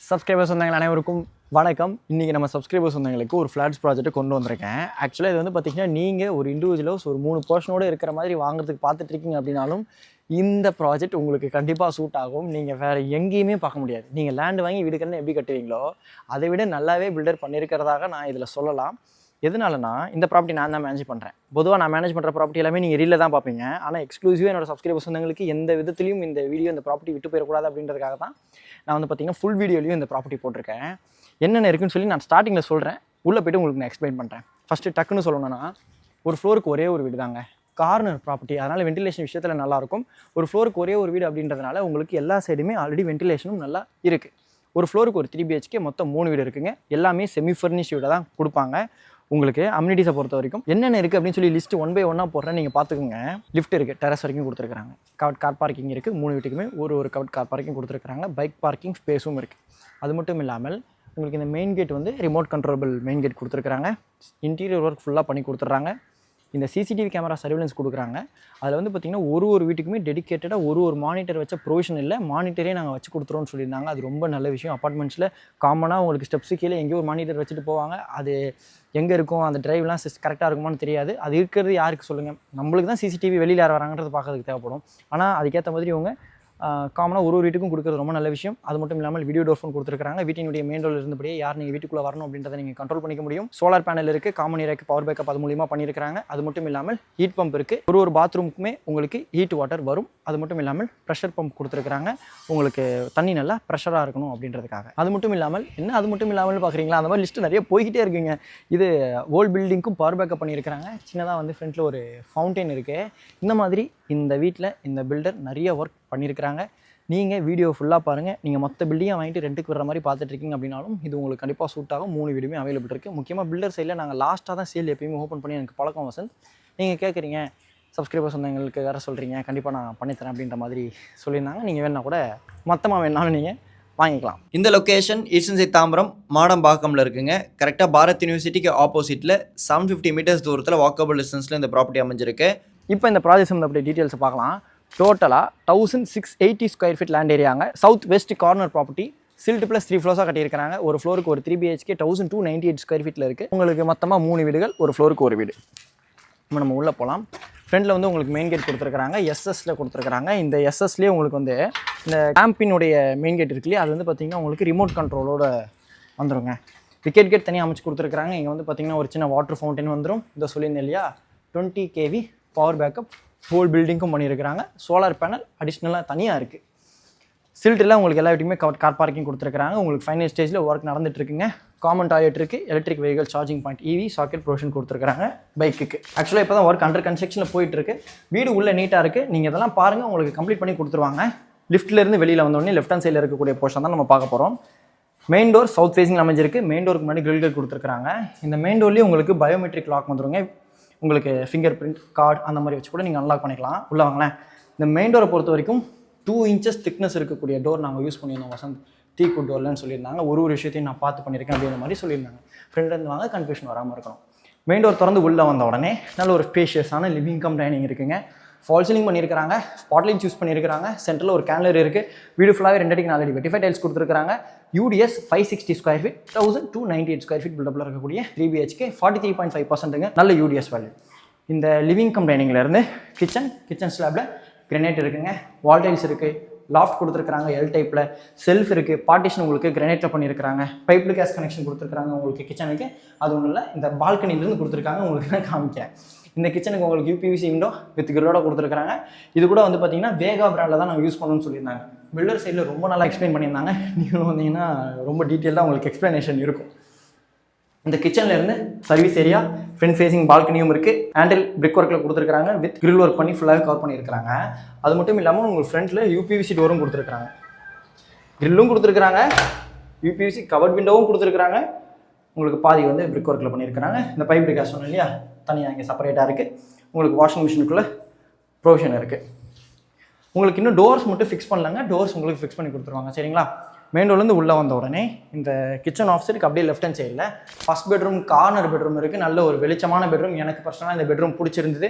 Subscribers வந்தாங்க அனைவருக்கும் வணக்கம். இன்றைக்கி நம்ம சப்ஸ்கிரைபர்ஸ் வந்தவங்களுக்கு ஒரு ஃப்ளாட்ஸ் ப்ராஜெக்ட்டை கொண்டு வந்திருக்கேன். ஆக்சுவலாக இது வந்து பார்த்திங்கன்னா நீங்கள் ஒரு இண்டிவிஜுவல்ஸ் ஒரு 3 பர்சனோடு இருக்கிற மாதிரி வாங்குறதுக்கு பார்த்துட்ருக்கீங்க அப்படின்னாலும் இந்த ப்ராஜெக்ட் உங்களுக்கு கண்டிப்பாக சூட் ஆகும். நீங்கள் வேறு எங்கேயுமே பார்க்க முடியாது. நீங்கள் லேண்டு வாங்கி வீடு கட்டணும் எப்படி கட்டுவீங்களோ அதை விட நல்லாவே பில்டர் பண்ணியிருக்கிறதாக நான் இதில் சொல்லலாம். எதனாலனா இந்த ப்ராப்பர்ட்டி நான் தான் மேனேஜ் பண்ணுறேன். பொதுவாக நான் மேனேஜ் பண்ணுற ப்ராப்பர்ட்டி எல்லாமே நீங்கள் ரீலில் தான் பார்ப்பீங்க. ஆனால் எக்ஸ்க்ளூசிவாக என்னோட சப்ஸ்கிரைபர்ஸ் வந்தவங்களுக்கு எந்த விதத்துலையும் இந்த வீடியோ இந்த ப்ராப்பர்ட்டி விட்டு போயிடக்கூடாது அப்படின்றதுக்காக தான் நான் வந்து பார்த்திங்கன்னா ஃபுல் வீடியோலையும் இந்த ப்ராப்பர்ட்டி போட்டிருக்கேன். என்னென்ன இருக்குன்னு சொல்லி நான் ஸ்டார்டிங்கில் சொல்கிறேன். உள்ளே போய்ட்டு உங்களுக்கு நான் எக்ஸ்பிளைன் பண்ணுறேன். ஃபஸ்ட்டு டக்குன்னு சொல்லணும்னா ஒரு ஃப்ளோருக்கு ஒரே ஒரு வீடு தாங்க, கார்னர் ப்ராப்பர்ட்டி. அதனால் வென்டிலேஷன் விஷயத்தில் நல்லாயிருக்கும். ஒரு ஃப்ளோருக்கு ஒரே ஒரு வீடு அப்படின்றதுனால உங்களுக்கு எல்லா சைடுமே ஆல்ரெடி வென்டிலேஷனும் நல்லா இருக்குது. ஒரு ஃப்ளோருக்கு ஒரு 3 BHK மொத்தம் 3 வீடு இருக்குங்க. எல்லாமே செமி ஃபர்னிஷ் வீடை தான் கொடுப்பாங்க. உங்களுக்கு அம்யூனிட்டிஸை பொறுத்த வரைக்கும் என்னென்ன இருக்குது அப்படின்னு சொல்லி லிஸ்ட்டு 1 by 1 போடுறேன், நீங்கள் பார்த்துக்கோங்க. லிஃப்ட் இருக்குது, டெரஸ் வரைக்கும் கொடுத்துருக்காங்க. கவர்ட் கார் பார்க்கிங் இருக்குது. 3 வீட்டுக்குமே ஒரு கவர்ட் கார் பார்க்கிங் கொடுத்துருக்காங்க. பைக் பார்க்கிங் ஸ்பேஸும் இருக்குது. அது மட்டும் இல்லாமல் உங்களுக்கு இந்த மெயின் கேட் வந்து ரிமோட் கண்ட்ரோலபிள் மெயின் கேட் கொடுத்துருக்காங்க. இன்டீரியர் ஒர்க் ஃபுல்லாக பண்ணி கொடுத்துட்றாங்க. இந்த சிசிடிவி கேமரா சர்வேலன்ஸ் கொடுக்குறாங்க. அதில் வந்து பார்த்திங்கன்னா ஒரு வீட்டுக்குமே டெடிக்கேட்டடாக ஒரு மானிட்டர் வச்ச ப்ரொவிஷன் இல்லை, மானிட்டரே நாங்கள் வச்சு கொடுத்துருவோம்னு சொல்லியிருந்தாங்க. அது ரொம்ப நல்ல விஷயம். அப்பார்ட்மெண்ட்ஸில் காமனாக உங்களுக்கு ஸ்டெப்ஸு கீழே எங்கேயோ ஒரு மானிட்டர் வச்சுட்டு போவாங்க. அது எங்கே இருக்கும், அந்த டிரைவ்லாம் கரெக்டாக இருக்குமான்னு தெரியாது. அது இருக்கிறது யாருக்கு சொல்லுங்கள்? நம்மளுக்கு தான் சிசிடிவி வெளியில் யார் வராங்கன்றது பார்க்கறதுக்கு தேவைப்படும். ஆனால் அதுக்கேற்ற மாதிரி இவங்க காமனாக ஒரு வீட்டுக்கும் கொடுக்குறது ரொம்ப நல்ல விஷயம். அது மட்டும் இல்லாமல் வீடியோ டோர் ஃபோன் கொடுத்துருக்காங்க. வீட்டினுடைய மெயின் டோர் இருந்தபடியே யார் நீங்கள் வீட்டுக்குள்ளே வரணும் அப்படின்றத நீங்கள் கண்ட்ரோல் பண்ணிக்க முடியும். சோலார் பேனல் இருக்குது, காமன் ஏரியாவுக்கு பவர் பேக்கப் அது மூலியமாக பண்ணியிருக்காங்க. அது மட்டும் இல்லாமல் ஹீட் பம்ப் இருக்குது. ஒரு பாத்ரூமுக்குமே உங்களுக்கு ஹீட் வாட்டர் வரும். அது மட்டும் இல்லாமல் ப்ரெஷர் பம்ப் கொடுத்துருக்காங்க. உங்களுக்கு தண்ணி நல்லா ப்ரெஷராக இருக்கணும் அப்படின்றதுக்காக. அது மட்டும் இல்லாமல் அது மட்டும் இல்லாமல் பார்க்குறீங்களா, அந்த மாதிரி லிஸ்ட்டு நிறைய போய்கிட்டே இருக்குங்க. இது ஓல்ட் பில்டிங்க்கும் பவர் பேக்கப் பண்ணியிருக்காங்க. சின்னதாக வந்து ஃப்ரண்ட்டில் ஒரு ஃபவுண்டைன் இருக்குது. இந்த மாதிரி இந்த வீட்டில் இந்த பில்டர் நிறைய ஒர்க் பண்ணியிருக்கிறாங்க. நீங்கள் வீடியோ ஃபுல்லாக பாருங்கள். நீங்கள் மொத்த பில்டிங்கை வாங்கிட்டு ரெண்டுக்கு வர மாதிரி பார்த்துட்ருக்கீங்க அப்படின்னாலும் இது உங்களுக்கு கண்டிப்பாக சூட் ஆகும். 3 வீடுமே அவைலபிள் இருக்குது. முக்கியமாக பில்டர் சைடில் நாங்கள் லாஸ்ட்டாக தான் சேல் எப்பயுமே ஓப்பன் பண்ணி எனக்கு பழக்கம் வசந்த். நீங்கள் கேட்குறீங்க சப்ஸ்கிரைபர்ஸ் வந்து எங்களுக்கு வேறு சொல்கிறீங்க, கண்டிப்பாக நான் பண்ணித்தரேன் அப்படின்ற மாதிரி சொல்லியிருந்தாங்க. நீங்கள் வேணால் கூட மொத்தமாக வேணாலும் நீங்கள் வாங்கிக்கலாம். இந்த லொக்கேஷன் ஈஸ்டன்சை தாம்பரம் மாடம்பாக்கமில் இருக்குங்க. கரெக்டாக பாரத் யூனிவர்சிட்டிக்கு ஆப்போசிட்டில் 750 மீட்டர்ஸ் தூரத்தில் வாக்கபிள் டிஸ்டன்ஸில் இந்த ப்ராப்பர்ட்டி அமைஞ்சிருக்கு. இப்போ இந்த ப்ராஜெக்ட் சம்மந்தப்பட்ட டீட்டெயில்ஸை பார்க்கலாம். டோட்டலாக 1680 ஸ்கொயர் ஃபீட் லேண்ட் ஏரியாங்க. South west corner property. Stilt plus 3 ஃப்ளோர்ஸாக கட்டியிருக்காங்க. ஒரு ஃப்ளோருக்கு ஒரு 3 BHK 1298 ஸ்கொயர் ஃபீட்டில் இருக்குது. உங்களுக்கு மொத்தமாக 3 வீடுகள், ஒரு ஃப்ளோருக்கு ஒரு வீடு. இப்போ நம்ம உள்ளே போகலாம். ஃப்ரண்டில் வந்து உங்களுக்கு மெயின் கேட் கொடுத்துருக்காங்க. எஸ்எஸ்ல கொடுத்துருக்காங்க. இந்த எஸ்எஸ்லேயே உங்களுக்கு வந்து இந்த கேம்பினுடைய மெயின் கேட் இருக்கு இல்லையா, அது வந்து பார்த்திங்கன்னா உங்களுக்கு ரிமோட் கண்ட்ரோலோடு வந்துடுங்க. விக்கெட் கேட் தனியாக அமைச்சு கொடுத்துருக்காங்க. இங்கே வந்து பார்த்திங்கன்னா ஒரு சின்ன வாட்டர் ஃபவுண்டைன் வந்துடும். இதை சொல்லியிருந்தேன் இல்லையா, 20 kV பவர் பேக்கப் ஹோல் பில்டிங்கும் பண்ணியிருக்கிறாங்க. சோலார் பேனல் அடிஷ்னலாக தனியாக இருக்குது. சில்ட்டில் உங்களுக்கு எல்லா வீட்டுக்குமே கார் பார்க்கிங் கொடுத்துருக்காங்க. உங்களுக்கு ஃபைனல் ஸ்டேஜில் ஒர்க் நடந்துட்டுருக்குங்க. காமன் டாய்லெட் இருக்குது. Electric vehicle charging point, EV socket provision கொடுத்துருக்காங்க பைக்குக்கு. ஆக்சுவலாக இப்போ தான் ஒர்க் அண்டர் கன்ஸ்ட்ரக்ஷனில் போயிட்டுருக்கு. வீடு உள்ளே நீட்டாக இருக்குது. நீங்கள் இதெல்லாம் பாருங்கள், உங்களுக்கு கம்ப்ளீட் பண்ணி கொடுத்துருவாங்க. லிஃப்ட்லேருந்து வெளியில் வந்தோடனே லெஃப்ட் ஹேண்ட் சைடில் இருக்கக்கூடிய போர்ஷன் தான் நம்ம பார்க்க போகிறோம். மெயின் டோர் சவுத் ஃபேஸிங் அமைஞ்சிருக்கு. மெயின் டோருக்கு முன்னாடி கிரில் கொடுத்துருக்காங்க. இந்த மெயின் டோர்லேயே உங்களுக்கு பயோமெட்ரிக் லாக் வந்துடுங்க. உங்களுக்கு ஃபிங்கர் பிரிண்ட் கார்டு அந்த மாதிரி வச்சு கூட நீங்கள் அன்லாக் பண்ணிக்கலாம். உள்ளே வாங்களேன். இந்த மெயின் டோரை பொறுத்த வரைக்கும் 2 inches திக்னஸ் இருக்கக்கூடிய டோர் நாங்கள் யூஸ் பண்ணியிருந்தோம். வசந்த் டீக்குட் டோர்லன்னு சொல்லியிருந்தாங்க. ஒரு விஷயத்தையும் நான் பார்த்து பண்ணியிருக்கேன் அப்படின்ற மாதிரி சொல்லியிருந்தாங்க. ஃப்ரெண்ட்லேருந்து வாங்க, கன்ஃபியூஷன் வராமல் இருக்கணும். மெயின் டோர் திறந்து உள்ளே வந்த உடனே நல்ல ஒரு ஸ்பேஷியஸான லிவிங் கம் டைனிங் இருக்குங்க. ஃபால் சீலிங் பண்ணியிருக்காங்க. ஸ்பாட்லைட் யூஸ் பண்ணியிருக்காங்க. சென்டரில் ஒரு கேன்லர் இருக்குது. வீடு ஃபுல்லாகவே 2 அடிக்கு 4 அடி வெட்டிஃபை டைல்ஸ் கொடுத்துருக்காங்க. UDS 560 square feet 1298 square feet பில்டப்பில் இருக்கக்கூடிய 3 BHK 43.5%ங்க. நல்ல UDS வேல்யூ. இந்த லிவிங் கம் டைனிங்லேருந்து கிச்சன் ஸ்லாப்பில் கிரனைட் இருக்குங்க. வால் டைல்ஸ் இருக்குது. லாஃப்ட் கொடுத்துருக்காங்க எல் டைப்பில். செல்ஃப் இருக்குது. பார்ட்டிஷன் உங்களுக்கு கிரனைட்டில் பண்ணியிருக்காங்க. பைப்பில் கேஸ் கனெக்ஷன் கொடுத்துருக்காங்க உங்களுக்கு கிச்சனுக்கு. அது ஒன்றும் இல்லை, இந்த பால்கனிலேருந்து கொடுத்துருக்காங்க. உங்களுக்கு நான் காமிக்கிறேன். இந்த கிச்சனுக்கு உங்களுக்கு UPVC விண்டோ வித் கிரிலோட கொடுத்துருக்காங்க. இது கூட வந்து பார்த்தீங்கன்னா வேகா பிராண்டில் தான் நாங்கள் யூஸ் பண்ணணும்னு சொல்லியிருந்தாங்க. பில்டர் சைடில் ரொம்ப நல்லா எக்ஸ்பிளைன் பண்ணியிருந்தாங்க. நீங்களும் வந்தீங்கன்னா ரொம்ப டீட்டெயிலாக உங்களுக்கு எக்ஸ்ப்ளனேஷன் இருக்கும். இந்த கிச்சன்லேருந்து சர்வீஸ் ஏரியா, ஃப்ரண்ட் ஃபேஸிங் பால்கனியும் இருக்குது. ஹேண்டில் பிரிக் ஒர்க்கில் கொடுத்துருக்காங்க. வித் கிரில் ஒர்க் பண்ணி ஃபுல்லாகவே கவர் பண்ணியிருக்காங்க. அது மட்டும் இல்லாமல் உங்களுக்கு ஃப்ரண்ட்டில் UPVC டோரும் கொடுத்துருக்காங்க. கிரில்லும் கொடுத்துருக்காங்க. UPVC கவர்ட் விண்டோவும் கொடுத்துருக்காங்க. உங்களுக்கு பாதி வந்து பிரிக் ஒர்க்கில் பண்ணியிருக்காங்க. இந்த பைப் பிரிக்காக சொன்னோம் இல்லையா, தனியாக இங்கே செப்பரேட்டாக இருக்குது. உங்களுக்கு வாஷிங் மிஷினுக்குள்ளே ப்ரொவிஷன் இருக்குது. உங்களுக்கு இன்னும் டோர்ஸ் மட்டும் ஃபிக்ஸ் பண்ணலாங்க. டோர்ஸ் உங்களுக்கு ஃபிக்ஸ் பண்ணி கொடுத்துருவாங்க. சரிங்களா? மெயின் டோர்லேருந்து உள்ளே வந்த உடனே இந்த கிச்சன் ஆஃப் சைடுக்கு அப்படியே லெஃப்ட் ஹேண்ட் சைடில் ஃபஸ்ட் பெட்ரூம் கார்னர் பெட்ரூம் இருக்குது. நல்ல ஒரு வெளிச்சமான பெட்ரூம். எனக்கு பர்சனலாக இந்த பெட்ரூம் பிடிச்சிருந்தது.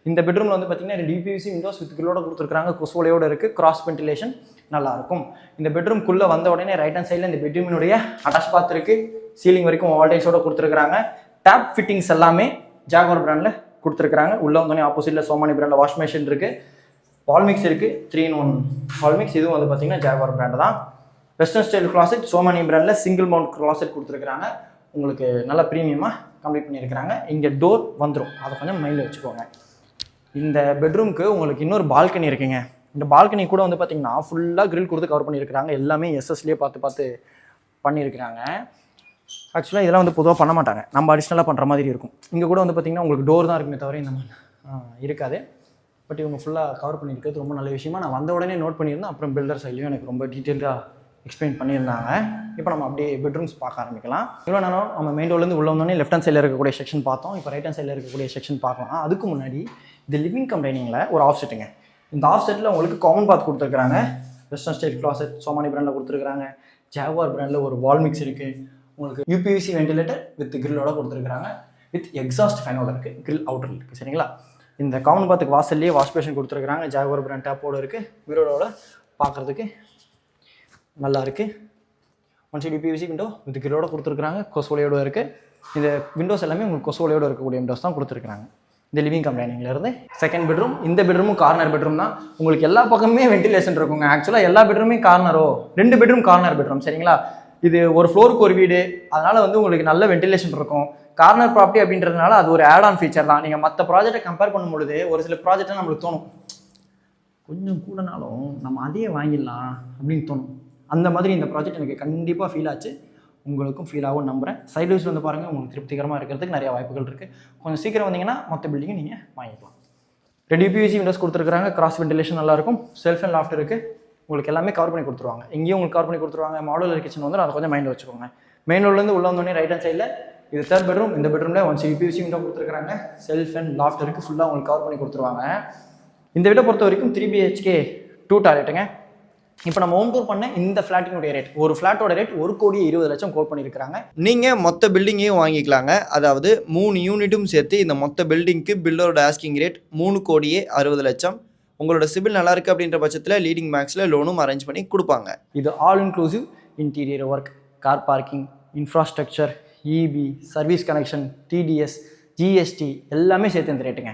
இந்த பெட்ரூமில் வந்து பார்த்தீங்கன்னா 2 UPVC விண்டோஸ் வித் கிரிலோட கொடுத்துருக்காங்க. கொசுவலையோடு இருக்குது. Cross ventilation. நல்லாயிருக்கும். இந்த பெட்ரூம்குள்ளே வந்த உடனே ரைட் ஹேண்ட் சைடில் இந்த பெட்ரூமினுடைய அட்டாச் பாத் இருக்குது. சீலிங் வரைக்கும் வால்டைஸோட கொடுத்துருக்காங்க. டேப் ஃபிட்டிங்ஸ் எல்லாமே ஜாகுவார் பிராண்டில் கொடுத்துருக்காங்க. உள்ளே வந்தோடனே ஆப்போசிட்டில் சோமானி பிராண்டில் வாஷ் மிஷின் இருக்குது. வால்மிக்ஸ் இருக்குது, 3-in-1 வால்மிக்ஸ். இதுவும் வந்து பார்த்தீங்கன்னா ஜாகுவார் பிராண்டு தான். வெஸ்டர்ன் ஸ்டைல் கிளாசெட் சோமானி பிராண்டில் சிங்கிள் மவுண்ட் கிளாசெட் கொடுத்துருக்காங்க. உங்களுக்கு நல்லா ப்ரீமியமாக கம்ப்ளீட் பண்ணியிருக்கிறாங்க. இங்கே டோர் வந்துடும், அதை கொஞ்சம் மைண்டில் வச்சுக்கோங்க. இந்த பெட்ரூமுக்கு உங்களுக்கு இன்னொரு பால்கனி இருக்குங்க. இந்த பால்கனி கூட வந்து பார்த்தீங்கன்னா ஃபுல்லாக கிரில் கொடுத்து கவர் பண்ணியிருக்கிறாங்க. எல்லாமே எஸ்எஸ்லேயே பார்த்து பண்ணியிருக்கிறாங்க. ஆக்சுவலாக இதெல்லாம் வந்து பொதுவாக பண்ண மாட்டாங்க, நம்ம அடிஷ்னலாக பண்ணுற மாதிரி இருக்கும். இங்கே கூட வந்து பார்த்திங்கன்னா உங்களுக்கு டோர் தான் இருக்குமே தவிர இந்த மாதிரி இருக்காது. பட் இவங்க ஃபுல்லாக கவர் பண்ணியிருக்கிறது ரொம்ப நல்ல விஷயமா நான் வந்த உடனே நோட் பண்ணியிருந்தேன். அப்புறம் பில்டர் சைட்லையும் எனக்கு ரொம்ப டீட்டெயிலாக எக்ஸ்பிளைன் பண்ணியிருந்தாங்க. இப்போ நம்ம அப்படியே பெட்ரூம்ஸ் பார்க்க ஆரம்பிக்கலாம். இவ்வளோ நேரம் நம்ம மெயின் டோர்லேருந்து உள்ள வந்தோடனே லெஃப்ட் ஹேண்ட் சைடில் இருக்கக்கூடிய செக்ஷன் பார்த்தோம். இப்போ ரைட் ஹேண்ட் சைடில் இருக்கக்கூடிய செக்ஷன் பார்க்கலாம். அதுக்கு முன்னாடி இந்த லிவிங் கம் டைனிங்கில் ஒரு ஆஃப் செட்டுங்க. இந்த ஆஃப் செட்டில் உங்களுக்கு காமன் பாத் கொடுத்துருக்காங்க. வெஸ்டர்ன் ஸ்டைல் கிளாசெட் சோமானி பிராண்டில் கொடுத்துருக்காங்க. ஜாகுவார் பிராண்டில் ஒரு வால்மிக்ஸ் இருக்குது. உங்களுக்கு யூபிவிசி வென்டிலேட்டர் வித் கிரில்லோட கொடுத்துருக்காங்க. வித் எக்ஸாஸ்ட் ஃபேனோட இருக்குது, கிரில் அவுட்டரில் இருக்குது. சரிங்களா? இந்த காமன் பாத்துக்கு வாசல்லையே வாஷ் பேஷன் கொடுத்துருக்காங்க. ஜாகுவார் பிராண்ட் டேப்போடு இருக்குது. மிரரோட பார்க்குறதுக்கு நல்லா இருக்குது. One side UPVC window with கிரிலோட கொடுத்துருக்காங்க. கொசோலையோடு இருக்குது. இந்த விண்டோஸ் எல்லாமே உங்களுக்கு கொசோலையோடு இருக்கக்கூடிய விண்டோஸ் தான் கொடுத்துருக்காங்க. இந்த லிவிங் கம் டைனிங்லேருந்து செகண்ட் பெட்ரூம். இந்த பெட்ரூமும் கார்னர் பெட்ரூம் தான். உங்களுக்கு எல்லா பக்கமே வென்டிலேஷன் இருக்குங்க. ஆக்சுவலாக எல்லா பெட்ரூமே கார்னரோ, 2 பெட்ரூம் கார்னர் பெட்ரூம். சரிங்களா? இது ஒரு ஃப்ளோருக்கு ஒரு வீடு, அதனால் வந்து உங்களுக்கு நல்ல வென்டிலேஷன் இருக்கும். கார்னர் ப்ராப்பர்ட்டி அப்படின்றதுனால அது ஒரு ஆட் ஆன் ஃபீச்சர் தான். நீங்கள் மற்ற ப்ராஜெக்டை கம்பேர் பண்ணும்பொழுது ஒரு சில ப்ராஜெக்டை நம்மளுக்கு தோணும், கொஞ்சம் கூடனாலும் நம்ம அதையே வாங்கிடலாம் அப்படின்னு தோணும். அந்த மாதிரி இந்த ப்ராஜெக்ட் எனக்கு கண்டிப்பாக ஃபீல் ஆச்சு. உங்களுக்கும் ஃபீல் ஆகும் நம்புகிறேன். சைட் வைஸ் வந்து பாருங்கள், உங்களுக்கு திருப்திகரமாக இருக்கிறதுக்கு நிறையா வாய்ப்புகள் இருக்குது. கொஞ்சம் சீக்கிரம் வந்தீங்கன்னா மற்ற பில்டிங்கை நீங்கள் வாங்கிக்கலாம். 2 யூபிவிசி விண்டோஸ் கொடுத்துருக்காங்க. கிராஸ் வென்டிலேஷன் நல்லாயிருக்கும். செல்ஃப் அண்ட் லாஃப்ட் இருக்குது. உங்களுக்கு எல்லாமே கவர் பண்ணி கொடுத்துருவாங்க. எங்கேயும் உங்களுக்கு கவர் பண்ணி கொடுத்துருவாங்க. மாடுலர் கிச்சன் வந்து அதை கொஞ்சம் மைண்டில் வச்சுக்கோங்க. மெயின் ரோட்லேருந்து உள்ள வந்தோடனே ரைட் ஹேண்ட் சைடில் இது தேர்ட் பெட்ரூம். இந்த பெட்ரூமில் 1 யூபிவிசி விண்டோ கொடுத்துருக்காங்க. செல்ஃப் அண்ட் லாஃப்ட் இருக்குது. ஃபுல்லாக உங்களுக்கு கவர் பண்ணி கொடுத்துருவாங்க. இந்த வீட்டை பொறுத்த வரைக்கும் 3 BHK 2 டாய்லெட்டுங்க. இப்போ நம்ம ஹோம் டூர் பண்ண இந்த ஃப்ளாட்டினுடைய ரேட், ஒரு ஃப்ளாட்டோட ரேட் 1,20,00,000 கோட் பண்ணியிருக்காங்க. நீங்கள் மொத்த பில்டிங்கையும் வாங்கிக்கலாங்க. அதாவது 3 யூனிட்டும் சேர்த்து இந்த மொத்த பில்டிங்க்கு பில்டரோட ஆஸ்கிங் ரேட் 3,60,00,000. உங்களோட சிபில் நல்லா இருக்குது அப்படின்ற பட்சத்தில் லீடிங் மேக்ஸில் லோனும் அரேஞ்ச் பண்ணி கொடுப்பாங்க. இது all inclusive interior work, car parking, infrastructure, EB, service connection, TDS, GST எல்லாமே சேர்த்து இந்த ரேட்டுங்க.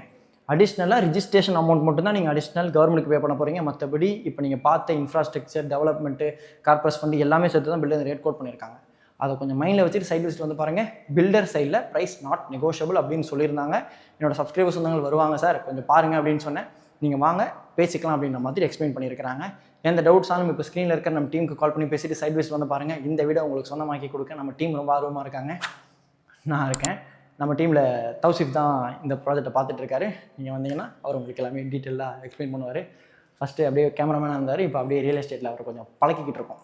அடிஷ்னலாக ரிஜிஸ்ட்ரேஷன் அமௌண்ட் மட்டும்தான் நீங்கள் அடிஷ்னல் கவர்மெண்ட்டுக்கு பே பண்ண போகிறீங்க. மற்றபடி இப்போ நீங்கள் பார்த்த இன்ஃப்ராஸ்ட்ரக்சர், டெவலப்மெண்ட்டு, கார்பரேட் ஃபண்டு எல்லாமே சேர்த்து தான் பில்டர் ரேட் கோட் பண்ணியிருக்காங்க. அதை கொஞ்சம் மைண்டில் வச்சுட்டு சைட் விசிட் வந்து பாருங்கள். பில்டர் சைடில் ப்ரைஸ் நாட் நெகோஷியபிள் அப்படின்னு சொல்லியிருந்தாங்க. என்னோட சப்ஸ்கிரைபர்ஸ் சொந்தங்கள் வருவாங்க சார், கொஞ்சம் பாருங்கள் அப்படின்னு சொன்னேன். நீங்கள் வாங்க பேசிக்கலாம் அப்படின்ற மாதிரி எக்ஸ்பிளைன் பண்ணியிருக்காங்க. எந்த டவுட்ஸாலும் இப்போ ஸ்க்ரீனில் இருக்க நம்ம டீமுக்கு கால் பண்ணி பேசிட்டு சைட் விசிட் வந்து பாருங்கள். இந்த வீடியோ உங்களுக்கு சொந்தமாக்கி கொடுக்க நம்ம டீம் ரொம்ப ஆர்வமாக இருக்காங்க. நான் இருக்கேன். நம்ம டீமில் தௌசிஃப் தான் இந்த ப்ராஜெக்டை பார்த்துட்டு இருக்காரு. நீங்கள் வந்தீங்கன்னா அவர் உங்களுக்கு எல்லாமே டீட்டெயிலாக எக்ஸ்பிளைன் பண்ணுவார். ஃபஸ்ட்டு அப்படியே கேமராமேனாக இருந்தார், இப்போ அப்படியே ரியல் எஸ்டேட்டில் அவரை கொஞ்சம் பழக்கிக்கிட்டு இருக்கோம்.